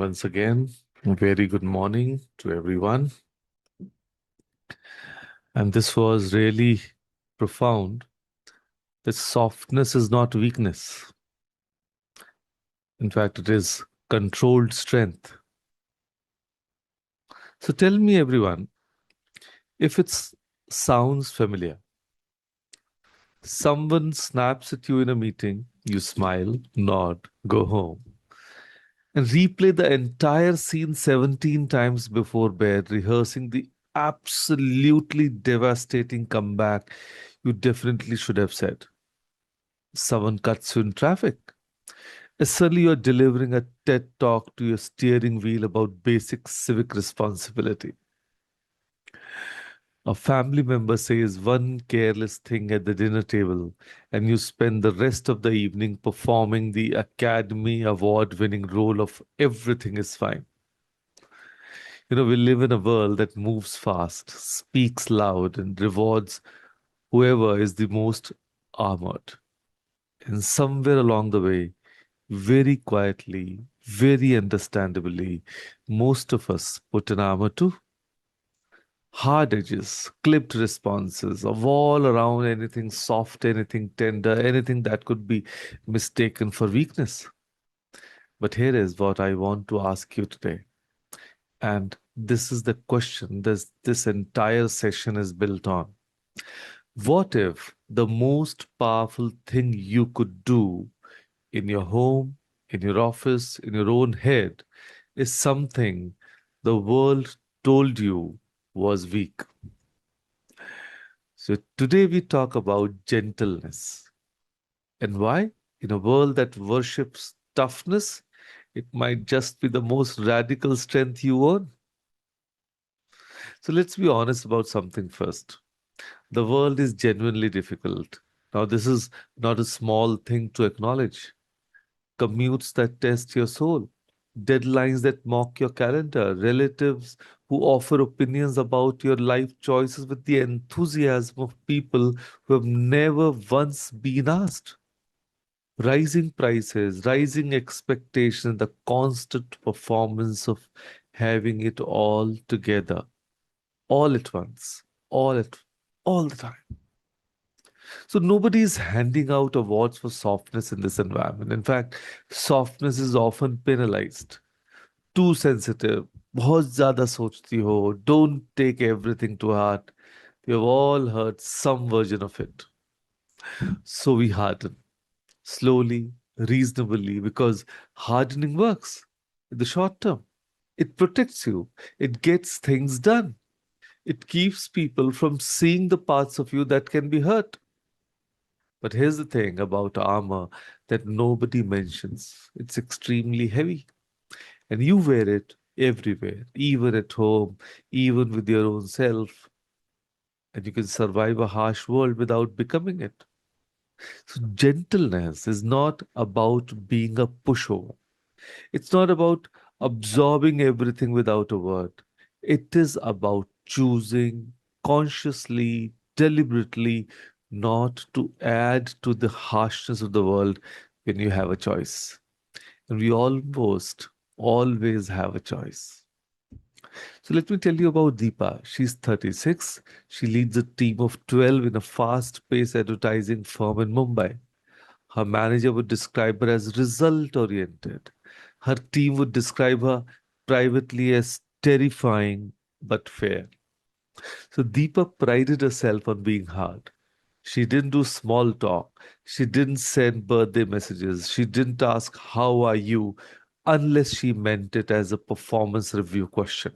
Once again, a very good morning to everyone. And this was really profound that softness is not weakness. In fact, it is controlled strength. So tell me, everyone, if it sounds familiar. Someone snaps at you in a meeting, you smile, nod, go home, and replay the entire scene 17 times before bed, rehearsing the absolutely devastating comeback you definitely should have said. Someone cuts you in traffic. Suddenly, you're delivering a TED talk to your steering wheel about basic civic responsibility. A family member says one careless thing at the dinner table, and you spend the rest of the evening performing the Academy Award winning role of everything is fine. We live in a world that moves fast, speaks loud, and rewards whoever is the most armored. And somewhere along the way, very quietly, very understandably, most of us put an armor too. Hard edges, clipped responses of all around anything soft, anything tender, anything that could be mistaken for weakness. But here is what I want to ask you today. And this is the question this entire session is built on. What if the most powerful thing you could do in your home, in your office, in your own head is something the world told you was weak? So today we talk about gentleness. And why? In a world that worships toughness, it might just be the most radical strength you own. So let's be honest about something first. The world is genuinely difficult. Now, this is not a small thing to acknowledge. Commutes that test your soul, deadlines that mock your calendar, relatives who offer opinions about your life choices with the enthusiasm of people who have never once been asked. Rising prices, rising expectations, the constant performance of having it all together, all at once, all the time. So nobody is handing out awards for softness in this environment. In fact, softness is often penalized. Too sensitive, बहुत ज़्यादा सोचती हो, don't take everything to heart. We have all heard some version of it. So we harden, slowly, reasonably, because hardening works in the short term. It protects you, it gets things done. It keeps people from seeing the parts of you that can be hurt. But here's the thing about armor that nobody mentions. It's extremely heavy. And you wear it everywhere, even at home, even with your own self. And you can survive a harsh world without becoming it. So, gentleness is not about being a pushover. It's not about absorbing everything without a word. It is about choosing consciously, deliberately, not to add to the harshness of the world when you have a choice. And we almost always have a choice. So let me tell you about Deepa. She's 36. She leads a team of 12 in a fast paced advertising firm in Mumbai. Her manager would describe her as result oriented. Her team would describe her privately as terrifying but fair. So Deepa prided herself on being hard. She didn't do small talk. She didn't send birthday messages. She didn't ask, "How are you?" unless she meant it as a performance review question.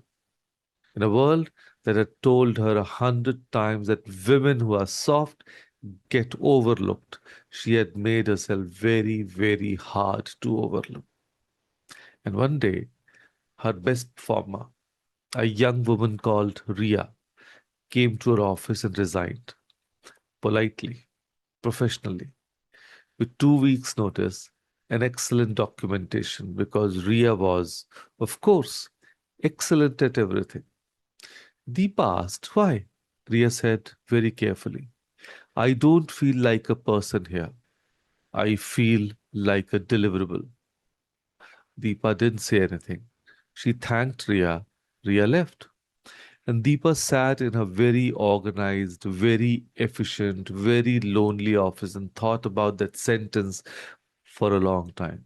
In a world that had told her 100 times that women who are soft get overlooked, she had made herself very, very hard to overlook. And one day, her best performer, a young woman called Ria, came to her office and resigned politely, professionally, with 2 weeks' notice and excellent documentation because Ria was, of course, excellent at everything. Deepa asked why. Ria said very carefully, "I don't feel like a person here. I feel like a deliverable." Deepa didn't say anything. She thanked Ria. Ria left. And Deepa sat in her very organized, very efficient, very lonely office and thought about that sentence for a long time.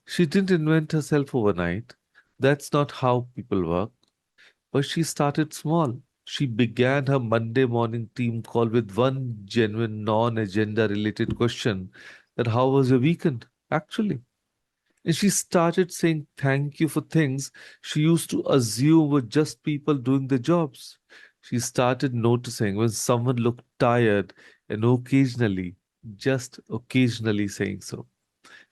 She didn't invent herself overnight. That's not how people work. But she started small. She began her Monday morning team call with one genuine non agenda related question, that how was your weekend? Actually. And she started saying thank you for things she used to assume were just people doing their jobs. She started noticing when someone looked tired and occasionally, just occasionally saying so.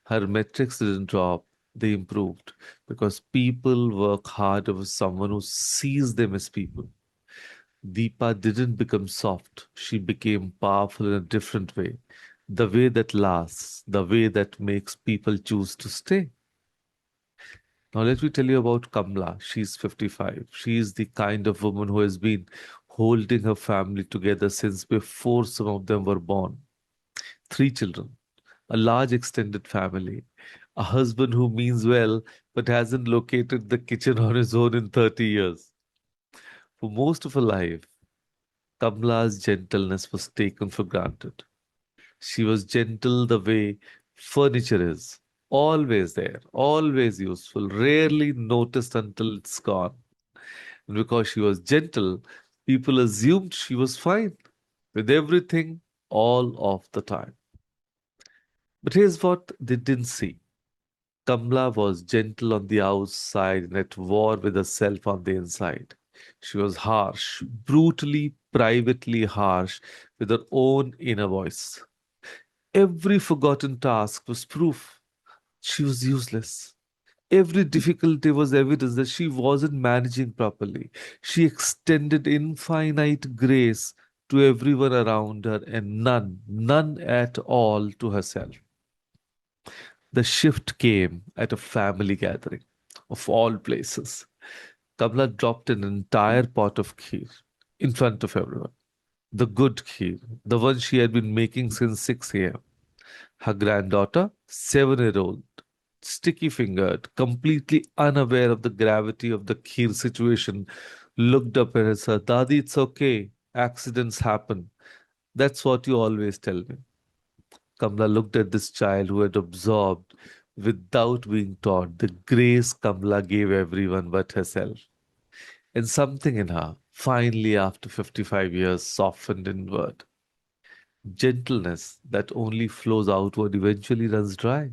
Her metrics didn't drop, they improved because people work harder with someone who sees them as people. Deepa didn't become soft, she became powerful in a different way. The way that lasts, the way that makes people choose to stay. Now, let me tell you about Kamla. She's 55. She is the kind of woman who has been holding her family together since before some of them were born. Three children, a large extended family, a husband who means well but hasn't located the kitchen on his own in 30 years. For most of her life, Kamla's gentleness was taken for granted. She was gentle the way furniture is, always there, always useful, rarely noticed until it's gone. And because she was gentle, people assumed she was fine with everything all of the time. But here's what they didn't see. Kamla was gentle on the outside and at war with herself on the inside. She was harsh, brutally, privately harsh with her own inner voice. Every forgotten task was proof she was useless. Every difficulty was evidence that she wasn't managing properly. She extended infinite grace to everyone around her and none at all to herself. The shift came at a family gathering, of all places. Kamla dropped an entire pot of kheer in front of everyone. The good kheer, the one she had been making since 6 a.m. Her granddaughter, 7-year-old, sticky fingered, completely unaware of the gravity of the kheer situation, looked up and said, Dadi, it's okay. Accidents happen. That's what you always tell me. Kamla looked at this child who had absorbed, without being taught, the grace Kamla gave everyone but herself. And something in her, finally, after 55 years, softened inward. Gentleness that only flows outward eventually runs dry.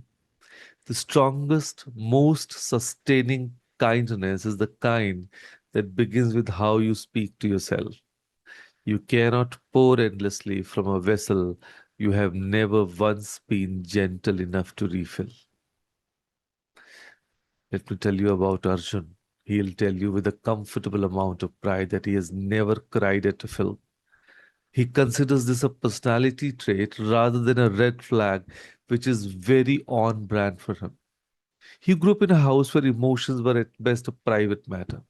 The strongest, most sustaining kindness is the kind that begins with how you speak to yourself. You cannot pour endlessly from a vessel you have never once been gentle enough to refill. Let me tell you about Arjun. He'll tell you with a comfortable amount of pride that he has never cried at a film. He considers this a personality trait rather than a red flag, which is very on brand for him. He grew up in a house where emotions were at best a private matter,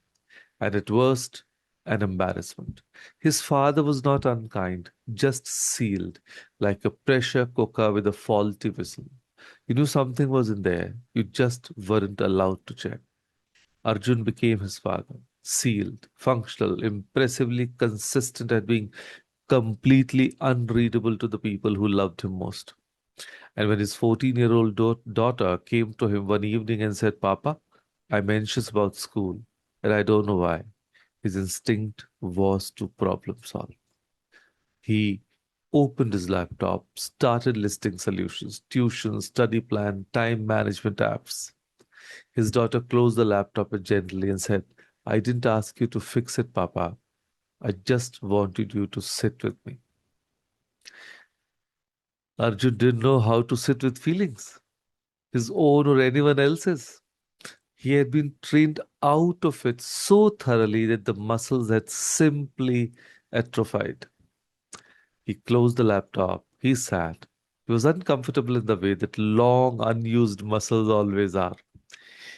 and at worst, an embarrassment. His father was not unkind, just sealed, like a pressure cooker with a faulty whistle. You knew something was in there, you just weren't allowed to check. Arjun became his father, sealed, functional, impressively consistent at being completely unreadable to the people who loved him most. And when his 14-year-old daughter came to him one evening and said, Papa, I'm anxious about school, and I don't know why, his instinct was to problem solve. He opened his laptop, started listing solutions, tuition, study plan, time management apps. His daughter closed the laptop gently and said, I didn't ask you to fix it, Papa. I just wanted you to sit with me. Arjun didn't know how to sit with feelings, his own or anyone else's. He had been trained out of it so thoroughly that the muscles had simply atrophied. He closed the laptop. He sat. He was uncomfortable in the way that long, unused muscles always are.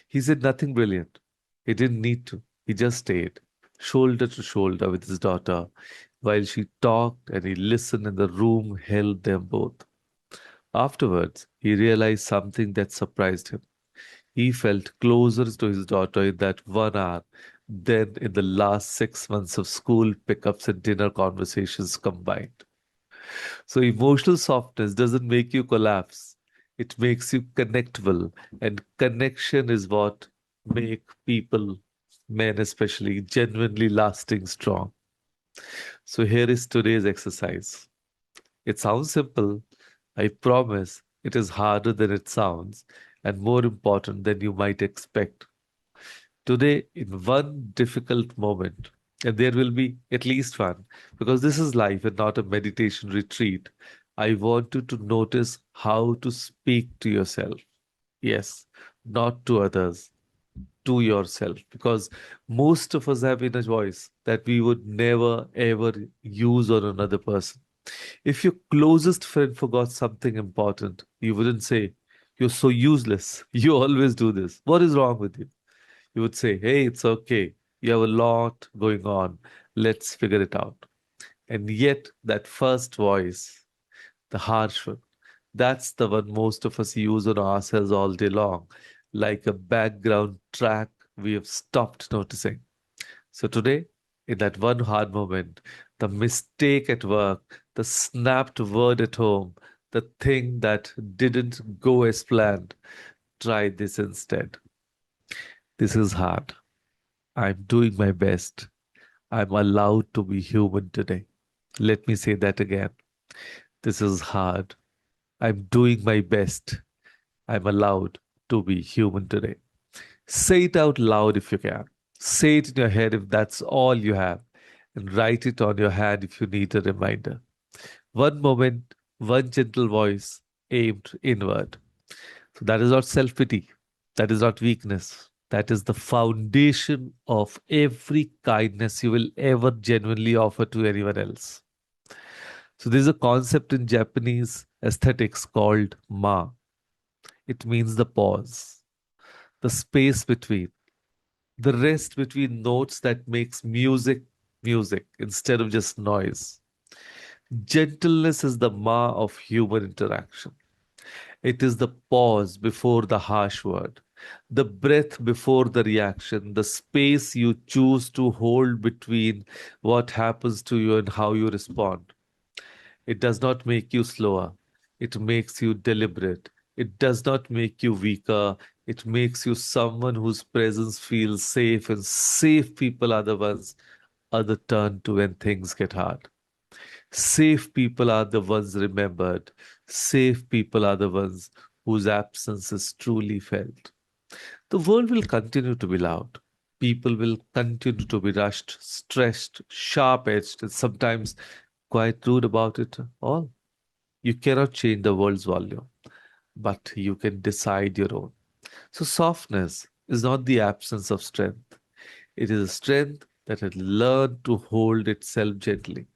He said nothing brilliant. He didn't need to. He just stayed, shoulder to shoulder with his daughter, while she talked and he listened and the room held them both. Afterwards, he realized something that surprised him. He felt closer to his daughter in that 1 hour than in the last 6 months of school pickups and dinner conversations combined. So emotional softness doesn't make you collapse. It makes you connectable. And connection is what make people, men especially, genuinely lasting strong. So here is today's exercise. It sounds simple. I promise it is harder than it sounds and more important than you might expect. Today, in one difficult moment, and there will be at least one, because this is life and not a meditation retreat, I want you to notice how to speak to yourself. Yes, not to others, to yourself, because most of us have inner voice that we would never ever use on another person. If your closest friend forgot something important, you wouldn't say, "You're so useless. You always do this. What is wrong with you?" You would say, "Hey, it's okay. You have a lot going on. Let's figure it out." And yet, that first voice, the harsh one, that's the one most of us use on ourselves all day long, like a background track we have stopped noticing. So today, in that one hard moment, the mistake at work, the snapped word at home, the thing that didn't go as planned, try this instead. This is hard. I'm doing my best. I'm allowed to be human today. Let me say that again. This is hard. I'm doing my best. I'm allowed to be human today. Say it out loud if you can. Say it in your head if that's all you have. And write it on your hand if you need a reminder. One moment, one gentle voice aimed inward. So that is not self pity. That is not weakness. That is the foundation of every kindness you will ever genuinely offer to anyone else. So there's a concept in Japanese aesthetics called ma. It means the pause, the space between, the rest between notes that makes music instead of just noise. Gentleness is the ma of human interaction. It is the pause before the harsh word, the breath before the reaction, the space you choose to hold between what happens to you and how you respond. It does not make you slower, it makes you deliberate. It does not make you weaker, it makes you someone whose presence feels safe, and safe people are the ones other turn to when things get hard. Safe people are the ones remembered. Safe people are the ones whose absence is truly felt. The world will continue to be loud. People will continue to be rushed, stressed, sharp edged, and sometimes quite rude about it all. You cannot change the world's volume, but you can decide your own. So, softness is not the absence of strength, it is a strength that has learned to hold itself gently.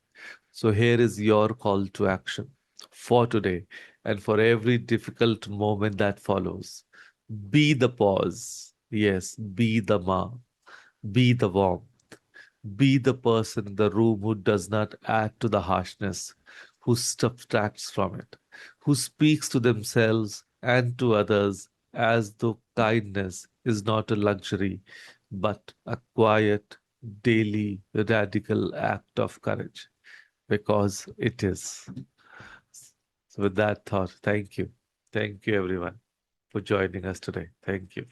So here is your call to action for today and for every difficult moment that follows. Be the pause. Yes, be the ma. Be the warmth. Be the person in the room who does not add to the harshness, who subtracts from it, who speaks to themselves and to others as though kindness is not a luxury, but a quiet, daily, radical act of courage because it is. So, with that thought, thank you. Thank you, everyone, for joining us today. Thank you.